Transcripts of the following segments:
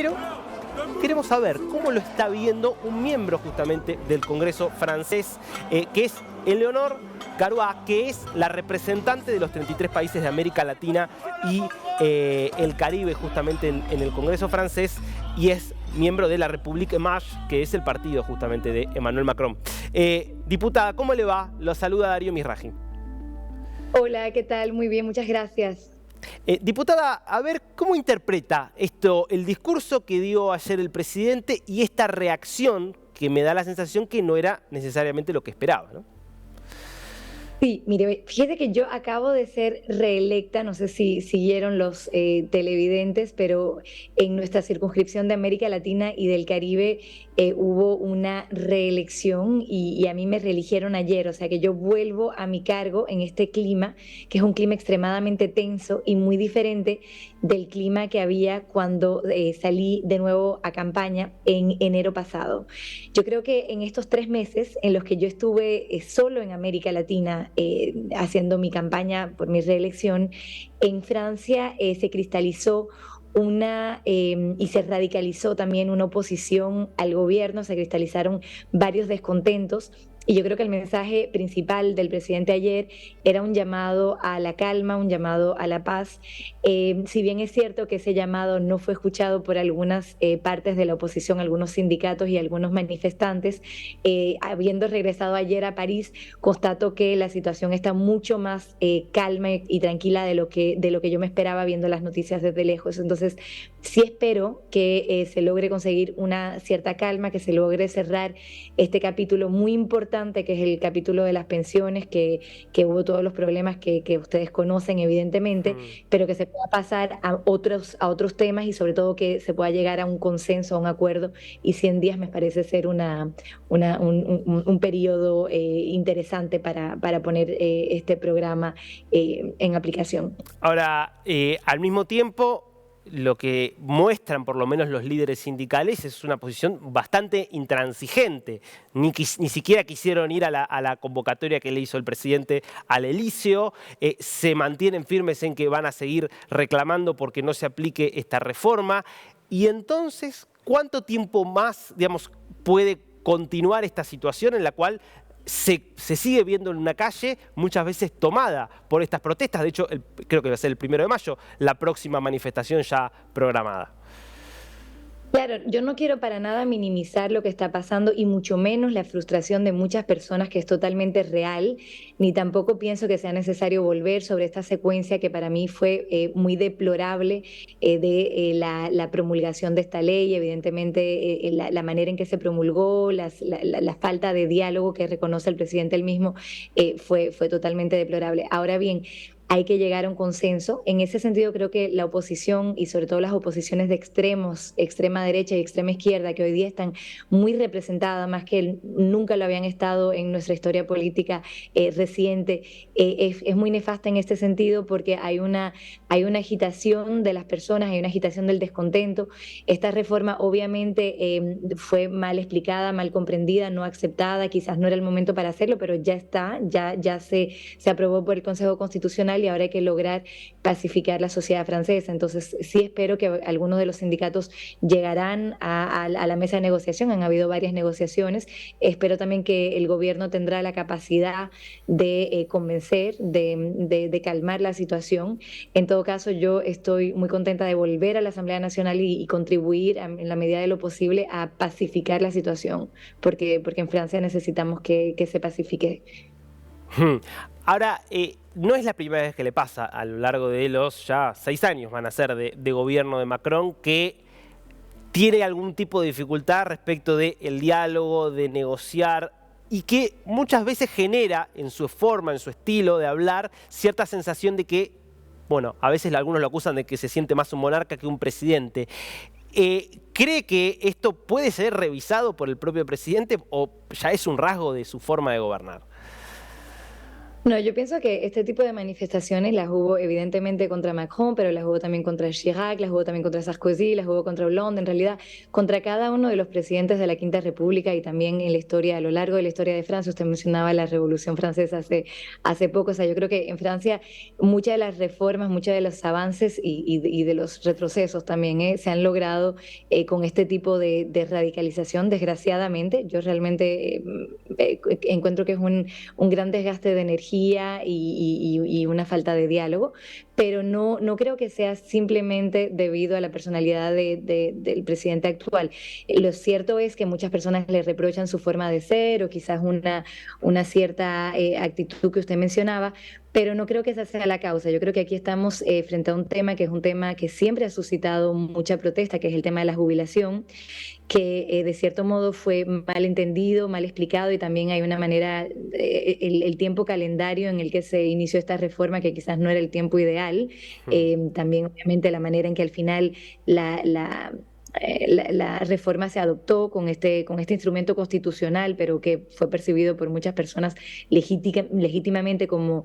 Pero queremos saber cómo lo está viendo un miembro justamente del Congreso francés, que es Eleonore Garoua, que es la representante de los 33 países de América Latina y el Caribe justamente en el Congreso francés, y es miembro de la République En Marche, que es el partido justamente de Emmanuel Macron. Diputada, ¿cómo le va? Lo saluda Darío Mizrahi. Hola, ¿qué tal? Muy bien, muchas gracias. Diputada, a ver, ¿cómo interpreta esto, el discurso que dio ayer el presidente y esta reacción que me da la sensación que no era necesariamente lo que esperaba, ¿no? Sí, mire, fíjate que yo acabo de ser reelecta, no sé si siguieron los televidentes, pero en nuestra circunscripción de América Latina y del Caribe hubo una reelección y a mí me reeligieron ayer, o sea que yo vuelvo a mi cargo en este clima, que es un clima extremadamente tenso y muy diferente del clima que había cuando salí de nuevo a campaña en enero pasado. Yo creo que en estos 3 meses en los que yo estuve solo en América Latina, haciendo mi campaña por mi reelección, en Francia se cristalizó y se radicalizó también una oposición al gobierno, se cristalizaron varios descontentos. Y yo creo que el mensaje principal del presidente ayer era un llamado a la calma, un llamado a la paz. Si bien es cierto que ese llamado no fue escuchado por algunas partes de la oposición, algunos sindicatos y algunos manifestantes, habiendo regresado ayer a París, constato que la situación está mucho más calma y tranquila de lo que yo me esperaba viendo las noticias desde lejos. Entonces, sí espero que se logre conseguir una cierta calma, que se logre cerrar este capítulo muy importante, que es el capítulo de las pensiones, que hubo todos los problemas que ustedes conocen evidentemente, pero que se pueda pasar a otros temas y sobre todo que se pueda llegar a un consenso, a un acuerdo, y 100 días me parece ser un periodo interesante para poner este programa en aplicación. Ahora, al mismo tiempo, lo que muestran por lo menos los líderes sindicales es una posición bastante intransigente. Ni siquiera quisieron ir a la convocatoria que le hizo el presidente al Elíseo. Se mantienen firmes en que van a seguir reclamando porque no se aplique esta reforma. Y entonces, ¿cuánto tiempo más, digamos, puede continuar esta situación en la cual se sigue viendo en una calle muchas veces tomada por estas protestas? De hecho, creo que va a ser el 1 de mayo, la próxima manifestación ya programada. Claro, yo no quiero para nada minimizar lo que está pasando y mucho menos la frustración de muchas personas, que es totalmente real, ni tampoco pienso que sea necesario volver sobre esta secuencia que para mí fue muy deplorable de la promulgación de esta ley, evidentemente la manera en que se promulgó, la falta de diálogo que reconoce el presidente él mismo fue totalmente deplorable. Ahora bien, hay que llegar a un consenso. En ese sentido, creo que la oposición y sobre todo las oposiciones de extremos, extrema derecha y extrema izquierda, que hoy día están muy representadas, más que nunca lo habían estado en nuestra historia política reciente, es muy nefasta en este sentido porque hay una agitación de las personas, hay una agitación del descontento. Esta reforma obviamente fue mal explicada, mal comprendida, no aceptada, quizás no era el momento para hacerlo, pero ya está, ya se aprobó por el Consejo Constitucional y ahora hay que lograr pacificar la sociedad francesa. Entonces, sí espero que algunos de los sindicatos llegarán a la mesa de negociación. Han habido varias negociaciones. Espero también que el gobierno tendrá la capacidad de convencer, de calmar la situación. En todo caso, yo estoy muy contenta de volver a la Asamblea Nacional y contribuir en la medida de lo posible a pacificar la situación, porque en Francia necesitamos que se pacifique. Ahora, no es la primera vez que le pasa a lo largo de los ya 6 años van a ser de gobierno de Macron, que tiene algún tipo de dificultad respecto del diálogo, de negociar, y que muchas veces genera en su forma, en su estilo de hablar, cierta sensación de que, bueno, a veces algunos lo acusan de que se siente más un monarca que un presidente. ¿Cree que esto puede ser revisado por el propio presidente o ya es un rasgo de su forma de gobernar? No, yo pienso que este tipo de manifestaciones las hubo evidentemente contra Macron, pero las hubo también contra Chirac, las hubo también contra Sarkozy, las hubo contra Hollande, en realidad contra cada uno de los presidentes de la Quinta República y también en la historia, a lo largo de la historia de Francia. Usted mencionaba la Revolución Francesa hace poco, o sea, yo creo que en Francia muchas de las reformas, muchos de los avances y de los retrocesos también se han logrado con este tipo de radicalización, desgraciadamente. Yo realmente encuentro que es un gran desgaste de energía y una falta de diálogo, pero no creo que sea simplemente debido a la personalidad del presidente actual. Lo cierto es que muchas personas le reprochan su forma de ser o quizás una cierta actitud que usted mencionaba, pero no creo que esa sea la causa. Yo creo que aquí estamos frente a un tema que es un tema que siempre ha suscitado mucha protesta, que es el tema de la jubilación, que de cierto modo fue mal entendido, mal explicado y también hay una manera, el tiempo calendario en el que se inició esta reforma que quizás no era el tiempo ideal, también obviamente la manera en que al final la reforma se adoptó con este instrumento constitucional, pero que fue percibido por muchas personas legítimamente como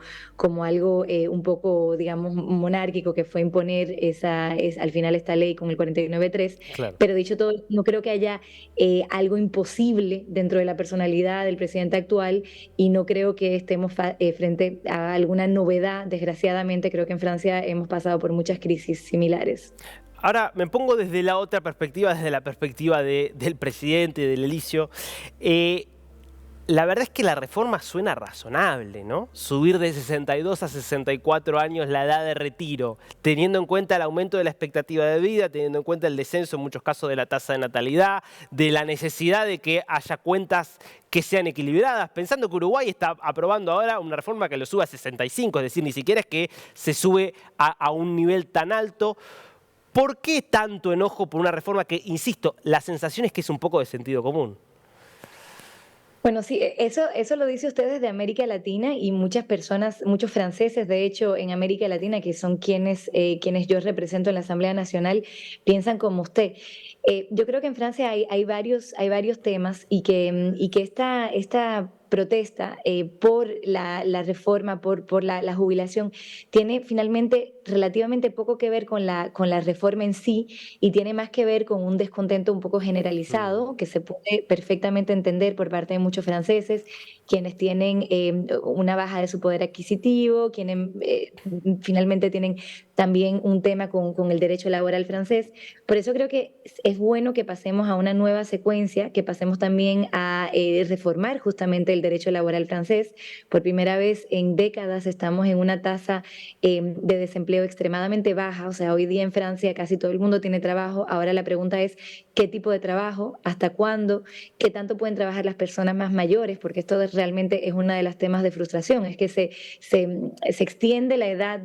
algo un poco, digamos, monárquico, que fue imponer al final esta ley con el 49.3. Claro. Pero dicho todo, no creo que haya algo imposible dentro de la personalidad del presidente actual y no creo que estemos frente a alguna novedad. Desgraciadamente, creo que en Francia hemos pasado por muchas crisis similares. Ahora me pongo desde la otra perspectiva, desde la perspectiva del presidente, del edilicio. La verdad es que la reforma suena razonable, ¿no? Subir de 62 a 64 años la edad de retiro, teniendo en cuenta el aumento de la expectativa de vida, teniendo en cuenta el descenso en muchos casos de la tasa de natalidad, de la necesidad de que haya cuentas que sean equilibradas, pensando que Uruguay está aprobando ahora una reforma que lo sube a 65, es decir, ni siquiera es que se sube a un nivel tan alto. ¿Por qué tanto enojo por una reforma que, insisto, la sensación es que es un poco de sentido común? Bueno, sí, eso lo dice usted desde América Latina y muchas personas, muchos franceses, de hecho, en América Latina, que son quienes yo represento en la Asamblea Nacional, piensan como usted. Yo creo que en Francia hay varios temas y que esta protesta por la reforma, por la jubilación, tiene finalmente relativamente poco que ver con la reforma en sí y tiene más que ver con un descontento un poco generalizado que se puede perfectamente entender por parte de muchos franceses, quienes tienen una baja de su poder adquisitivo, quienes finalmente tienen también un tema con el derecho laboral francés. Por eso creo que es bueno que pasemos a una nueva secuencia, que pasemos también a reformar justamente el derecho laboral francés. Por primera vez en décadas estamos en una tasa de desempleo extremadamente baja, o sea, hoy día en Francia casi todo el mundo tiene trabajo. Ahora la pregunta es qué tipo de trabajo, hasta cuándo, qué tanto pueden trabajar las personas más mayores, porque esto realmente es uno de los temas de frustración, es que se extiende la edad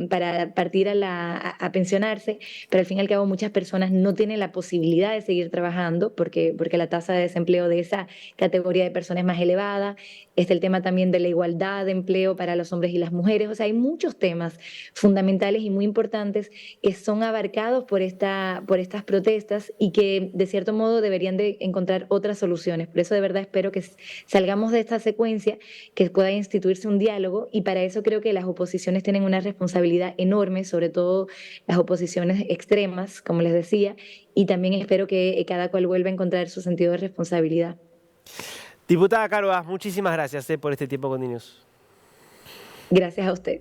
para partir a pensionarse, pero al fin y al cabo muchas personas no tienen la posibilidad de seguir trabajando porque la tasa de desempleo de esa categoría de personas es más elevada. Está el tema también de la igualdad de empleo para los hombres y las mujeres. O sea, hay muchos temas fundamentales y muy importantes que son abarcados por estas protestas y que de cierto modo deberían de encontrar otras soluciones. Por eso de verdad espero que salgamos de esta secuencia, que pueda instituirse un diálogo y para eso creo que las oposiciones tienen una responsabilidad enorme, sobre todo las oposiciones extremas, como les decía, y también espero que cada cual vuelva a encontrar su sentido de responsabilidad. Diputada Cárvas, muchísimas gracias por este tiempo con DNews. Gracias a usted.